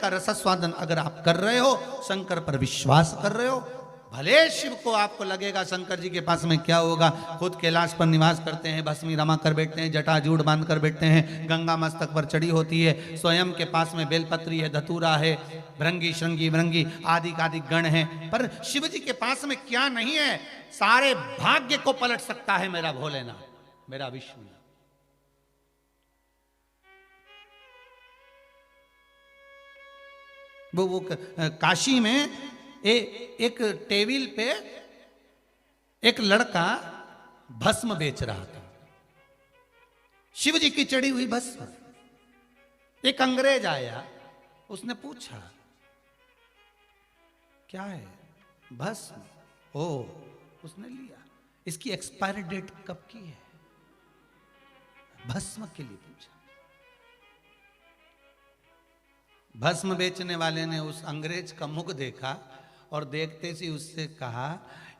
का रसास्वादन अगर आप कर रहे हो, शंकर पर विश्वास कर रहे हो, भले शिव को आपको लगेगा शंकर जी के पास में क्या होगा, खुद कैलाश पर निवास करते हैं, भस्मी रमा कर बैठते हैं, जटाजूड़ बांध कर बैठते हैं, गंगा मस्तक पर चढ़ी होती है, स्वयं के पास में बेलपत्री है, धतूरा है, भृंगी श्रृंगी भृंगी आदि आदि गण है, पर शिव जी के पास में क्या नहीं है? सारे भाग्य को पलट सकता है मेरा भोलेनाथ, मेरा विष्णु। वो काशी में एक टेबल पे एक लड़का भस्म बेच रहा था, शिव जी की चढ़ी हुई भस्म। एक अंग्रेज आया, उसने पूछा क्या है? भस्म। ओ, उसने लिया। इसकी एक्सपायरी डेट कब की है? भस्म के लिए पूछा। भस्म बेचने वाले ने उस अंग्रेज का मुख देखा और देखते ही उससे कहा,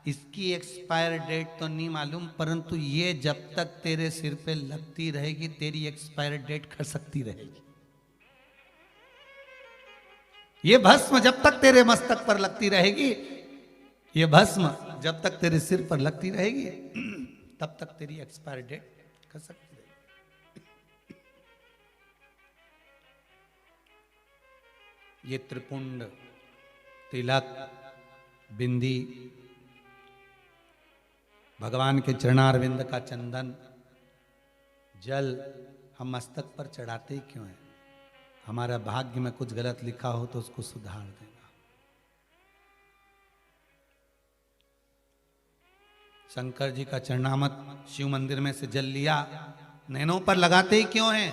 इसकी एक्सपायर डेट तो नहीं मालूम, परंतु ये जब तक तेरे सिर पे लगती रहेगी तेरी एक्सपायर डेट खसकती रहेगी। ये भस्म जब तक तेरे मस्तक पर लगती रहेगी, ये भस्म जब तक तेरे सिर पर लगती रहेगी, तब तक तेरी एक्सपायर डेट खसकती रहेगी। ये त्रिपुंड, तिलक, बिंदी, भगवान के चरणारविंद का चंदन, जल हम मस्तक पर चढ़ाते ही क्यों हैं? हमारा भाग्य में कुछ गलत लिखा हो तो उसको सुधार देगा। शंकर जी का चरणामृत शिव मंदिर में से जल लिया, नैनों पर लगाते ही क्यों हैं?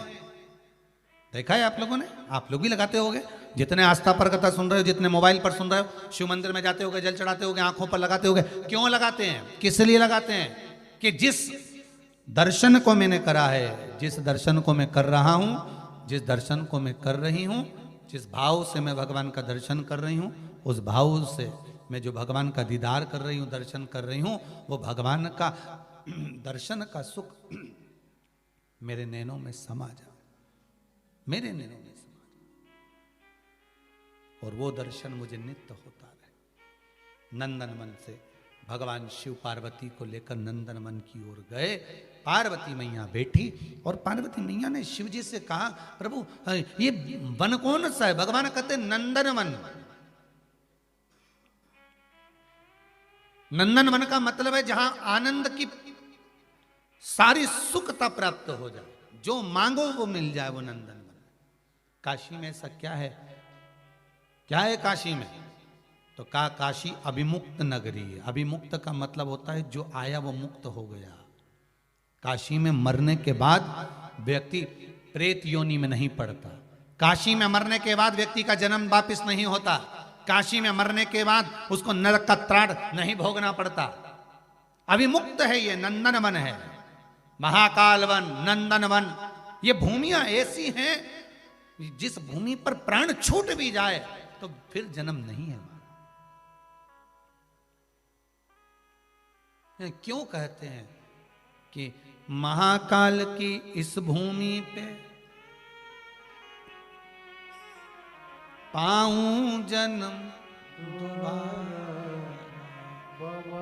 देखा है आप लोगों ने? आप लोग भी लगाते होंगे, जितने आस्था पर कथा सुन रहे हो, जितने मोबाइल पर सुन रहे हो, शिव मंदिर में जाते होगे, जल चढ़ाते होगे, आंखों पर लगाते होगे। क्यों लगाते हैं? किस लिए लगाते हैं? कि जिस दर्शन को मैंने करा है, जिस दर्शन को मैं कर रहा हूं, जिस दर्शन को मैं कर रही हूं, जिस भाव से मैं भगवान का दर्शन कर रही हूं, उस भाव से मैं जो भगवान का दीदार कर रही हूं, दर्शन कर रही हूं, वो भगवान का दर्शन का सुख मेरे नैनों में समा जाए, मेरे नैनों में समा जाए, और वो दर्शन मुझे नित्य होता रहे। नंदनवन से भगवान शिव पार्वती को लेकर नंदनवन की ओर गए। पार्वती मैया बैठी और पार्वती मैया ने शिव जी से कहा, प्रभु ये वन कौन सा है? भगवान कहते नंदनवन। नंदनवन का मतलब है जहां आनंद की सारी सुखता प्राप्त हो जाए, जो मांगो वो मिल जाए, वो नंदनवन। काशी में ऐसा क्या है? क्या है काशी में? तो कहा काशी अभिमुक्त नगरी है। अभिमुक्त का मतलब होता है जो आया वो मुक्त हो गया। काशी में मरने के बाद व्यक्ति प्रेत योनि में नहीं पड़ता। काशी में मरने के बाद व्यक्ति का जन्म वापिस नहीं होता। काशी में मरने के बाद उसको नरक का त्राण नहीं भोगना पड़ता। अभिमुक्त है ये, नंदनवन है, महाकाल वन, नंदनवन। ये भूमियां ऐसी हैं जिस भूमि पर प्राण छूट भी जाए तो फिर जन्म नहीं है। क्यों कहते हैं कि महाकाल की इस भूमि पे पाऊं जन्म दोबारा,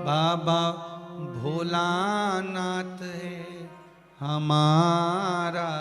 बाबा भोलानाथ है हमारा